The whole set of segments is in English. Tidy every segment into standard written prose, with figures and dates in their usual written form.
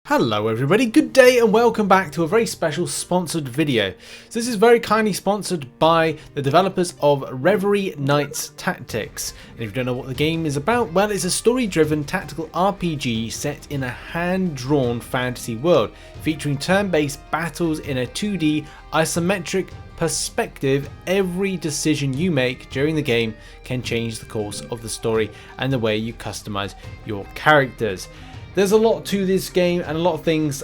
Hello everybody, good day and welcome back to a very special sponsored video. So this is very kindly sponsored by the developers of Reverie Knights Tactics. And if you don't know what the game is about, well, it's a story-driven tactical RPG set in a hand-drawn fantasy world, featuring turn-based battles in a 2D isometric perspective. Every decision you make during the game can change the course of the story and the way you customize your characters. There's a lot to this game and a lot of things.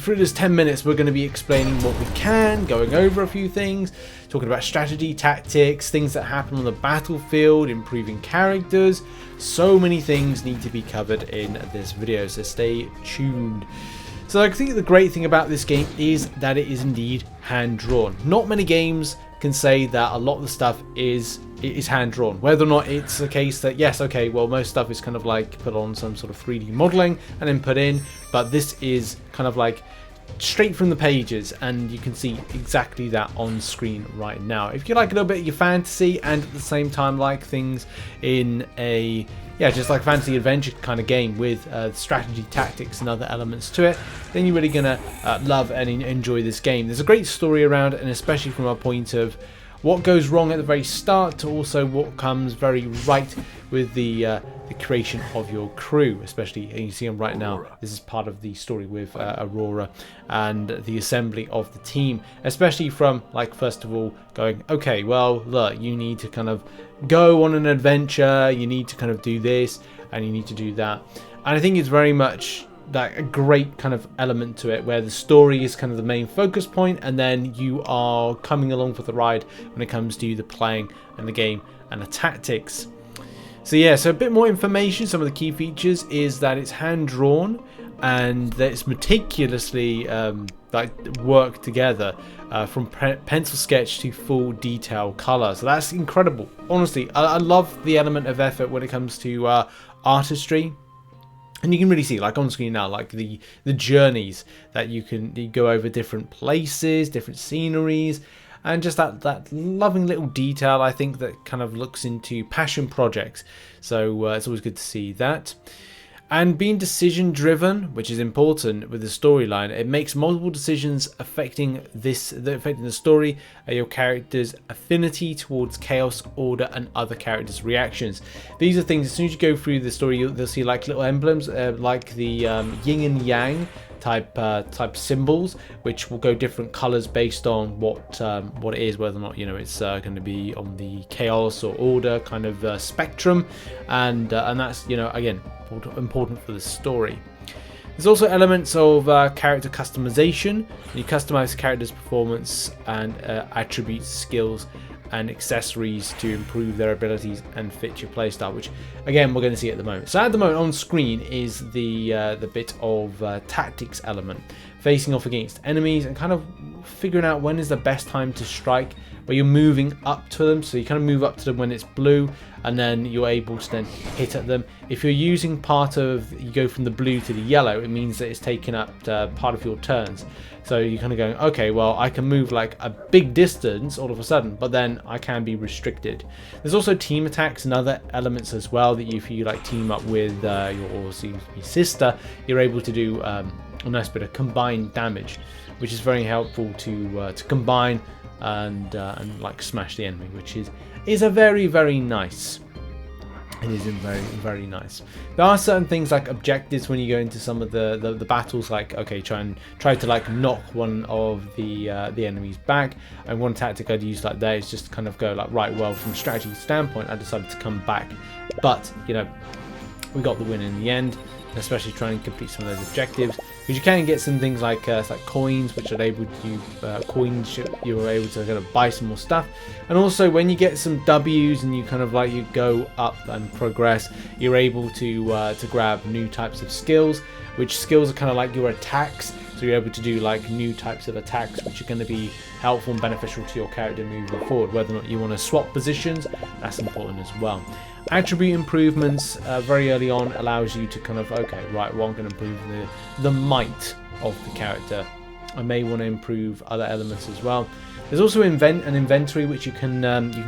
Through this 10 minutes we're going to be explaining what we can, going over a few things, talking about strategy, tactics, things that happen on the battlefield, improving characters. So many things need to be covered in this video, so stay tuned. So I think the great thing about this game is that it is indeed hand-drawn. Not many games can say that a lot of the stuff is hand-drawn. Whether or not it's the case that, yes, okay, well, most stuff is kind of like put on some sort of 3D modeling and then put in, but this is kind of like straight from the pages, and you can see exactly that on screen right now. If you like a little bit of your fantasy and at the same time like things in a just like fantasy adventure kind of game with strategy, tactics and other elements to it, then you're really gonna love and enjoy this game. There's a great story around it, and especially from a point of what goes wrong at the very start to also what comes very right with the creation of your crew. Especially, and you see them right now, this is part of the story with Aurora and the assembly of the team, especially from, like, first of all going, okay, well, look, you need to kind of go on an adventure, you need to kind of do this and you need to do that. And I think it's very much like a great kind of element to it, where the story is kind of the main focus point, and then you are coming along for the ride when it comes to the playing and the game and the tactics. So yeah, so a bit more information. Some of the key features is that it's hand-drawn and that it's meticulously like worked together from pencil sketch to full detail color. So that's incredible. Honestly, I love the element of effort when it comes to artistry. And you can really see, like on screen now, like the journeys that you go over, different places, different sceneries, and just that loving little detail, I think, that kind of looks into passion projects. So it's always good to see that. And being decision driven, which is important with the storyline, it makes multiple decisions affecting the story, your character's affinity towards chaos, order, and other characters' reactions. These are things, as soon as you go through the story, you'll see like little emblems, like the yin and yang type symbols, which will go different colors based on what it is, whether or not it's going to be on the chaos or order kind of spectrum, and that's again important for the story. There's also elements of character customization. You customize the character's performance and attributes, skills and accessories to improve their abilities and fit your playstyle, which again we're going to see at the moment. So at the moment on screen is the bit of tactics element, facing off against enemies and kind of figuring out when is the best time to strike, where you're moving up to them. So you kind of move up to them when it's blue, and then you're able to then hit at them. If you're using you go from the blue to the yellow, it means that it's taking up part of your turns. So you're kind of going, okay, well, I can move like a big distance all of a sudden, but then I can be restricted. There's also team attacks and other elements as well that if you like team up with your sister, you're able to do a nice bit of combined damage, which is very helpful to combine and like smash the enemy, which is a very nice. It is very, very nice. There are certain things like objectives when you go into some of the battles, like, okay, try to like knock one of the enemies back. And one tactic I'd use like there is just kind of go like, right, well, from a strategy standpoint, I decided to come back, but we got the win in the end. Especially trying to complete some of those objectives, because you can get some things like coins, which are able to you're able to kind of buy some more stuff. And also when you get some W's and you kind of like you go up and progress, you're able to grab new types of skills, which skills are kind of like your attacks. So you're able to do like new types of attacks, which are going to be helpful and beneficial to your character moving forward. Whether or not you want to swap positions, that's important as well. Attribute improvements very early on allows you to kind of, okay, right, well, I'm going to improve the might of the character. I may want to improve other elements as well. There's also an inventory which you can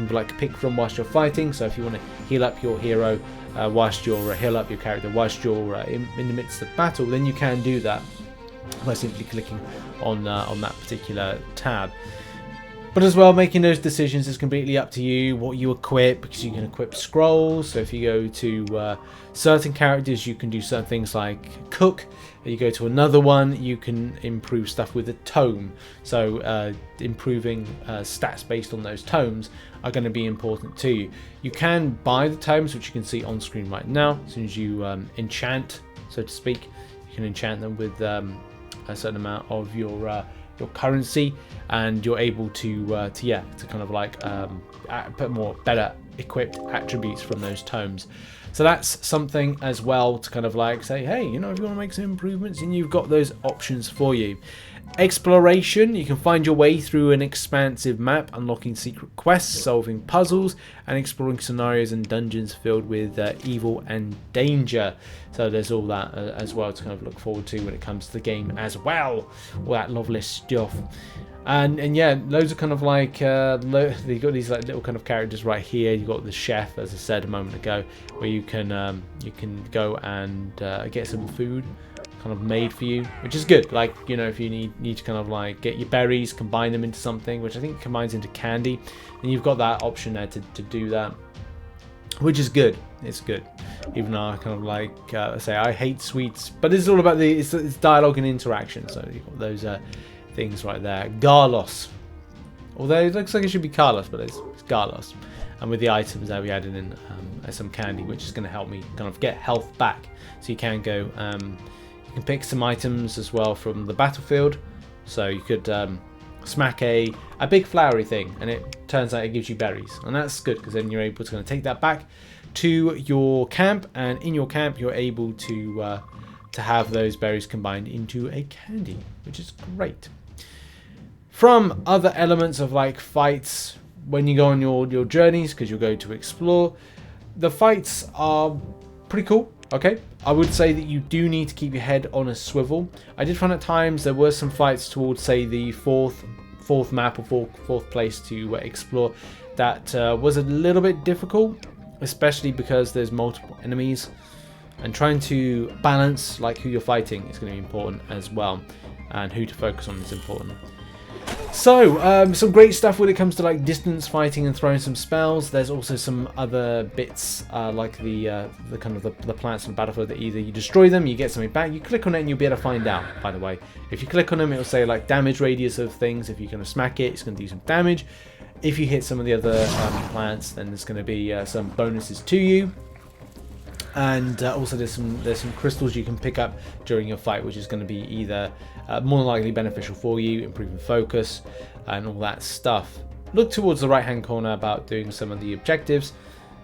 like pick from whilst you're fighting. So if you want to heal up your hero whilst you're heal up your character whilst you're in the midst of battle, then you can do that. by simply clicking on that particular tab. But as well, making those decisions is completely up to you, what you equip, because you can equip scrolls. So if you go to certain characters, you can do certain things like cook. You go to another one, you can improve stuff with a tome. So improving stats based on those tomes are going to be important to you. You can buy the tomes, which you can see on screen right now. As soon as you enchant, so to speak, you can enchant them with a certain amount of your currency, and you're able to kind of like put better equipped attributes from those tomes. So that's something as well to kind of like say, hey, you know, if you want to make some improvements, and you've got those options for you. Exploration, you can find your way through an expansive map, unlocking secret quests, solving puzzles, and exploring scenarios and dungeons filled with evil and danger. So there's all that as well to kind of look forward to when it comes to the game as well. All that lovely stuff. And yeah, loads of kind of like you've got these like little kind of characters right here. You've got the chef, as I said a moment ago, where you can go and get some food kind of made for you, which is good. Like, you know, if you need to kind of like get your berries, combine them into something, which I think combines into candy, and you've got that option there to do that, which is good. It's good, even though I kind of like say I hate sweets, but it's all about it's dialogue and interaction. So you've got those things right there. Garlos, although it looks like it should be Carlos, but it's Garlos. And with the items there, we added in some candy, which is going to help me kind of get health back. So you can go you can pick some items as well from the battlefield. So you could smack a big flowery thing, and it turns out it gives you berries, and that's good because then you're able to kind of take that back to your camp, and in your camp you're able to have those berries combined into a candy, which is great. From other elements of like fights, when you go on your journeys, because you'll go to explore, the fights are pretty cool. Okay, I would say that you do need to keep your head on a swivel. I did find at times there were some fights towards, say, the fourth map or fourth place to explore that was a little bit difficult, especially because there's multiple enemies, and trying to balance like who you're fighting is going to be important as well, and who to focus on is important. So some great stuff when it comes to like distance fighting and throwing some spells. There's also some other bits like the kind of the plants on the battlefield that either you destroy them, you get something back, you click on it and you'll be able to find out. By the way, if you click on them, it'll say like damage radius of things. If you kind of smack it, it's going to do some damage. If you hit some of the other plants, then there's going to be some bonuses to you. And also there's some crystals you can pick up during your fight, which is going to be either more than likely beneficial for you, improving focus and all that stuff. Look towards the right hand corner about doing some of the objectives,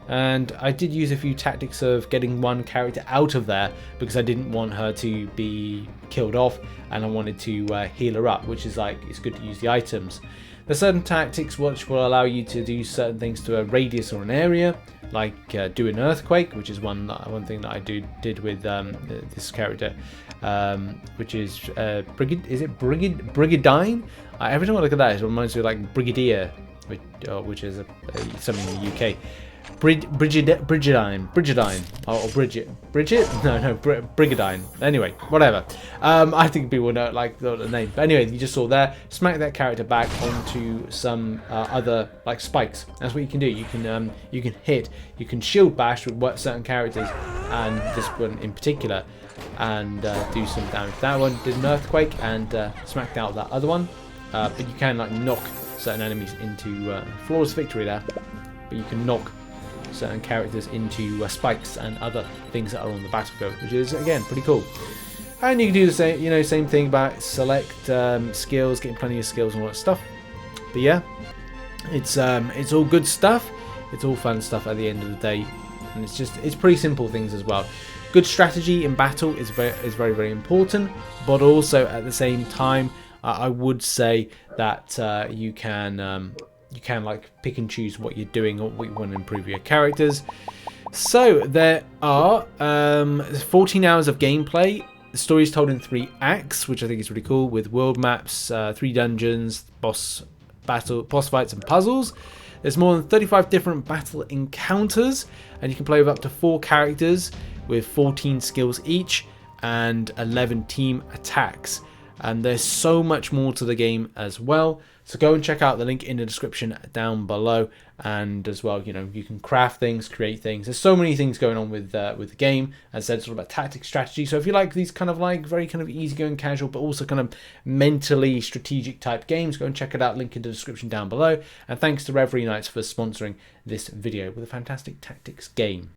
and I did use a few tactics of getting one character out of there because I didn't want her to be killed off, and I wanted to heal her up, which is like, it's good to use the items. There's certain tactics which will allow you to do certain things to a radius or an area, like do an earthquake, which is one thing that I did with this character, which is Brigadine? Every time I look at that, it reminds me of like Brigadier, which is something in the UK. Brigidine, or Bridget? No, Brigadine. Anyway, whatever. I think people know like the name. But anyway, you just saw there. Smack that character back onto some other like spikes. That's what you can do. You can hit. You can shield bash with certain characters, and this one in particular, and do some damage. That one did an earthquake and smacked out that other one. But you can like knock certain enemies into flawless victory there. But you can knock certain characters into spikes and other things that are on the battlefield, which is again pretty cool. And you can do the same, same thing about select skills, getting plenty of skills and all that stuff. But yeah, it's all good stuff. It's all fun stuff at the end of the day, and it's pretty simple things as well. Good strategy in battle is very very important, but also at the same time, I would say that you can like pick and choose what you're doing or what you want to improve your characters. So there are 14 hours of gameplay. The story is told in 3 acts, which I think is really cool, with world maps, 3 dungeons, boss fights and puzzles. There's more than 35 different battle encounters, and you can play with up to 4 characters with 14 skills each and 11 team attacks. and there's so much more to the game as well. So go and check out the link in the description down below. And as well, you know, you can craft things, create things. There's so many things going on with the game. As I said, it's all about tactics, strategy. So if you like these kind of like very kind of easygoing, casual, but also kind of mentally strategic type games, go and check it out. Link in the description down below. And thanks to Reverie Knights for sponsoring this video with a fantastic tactics game.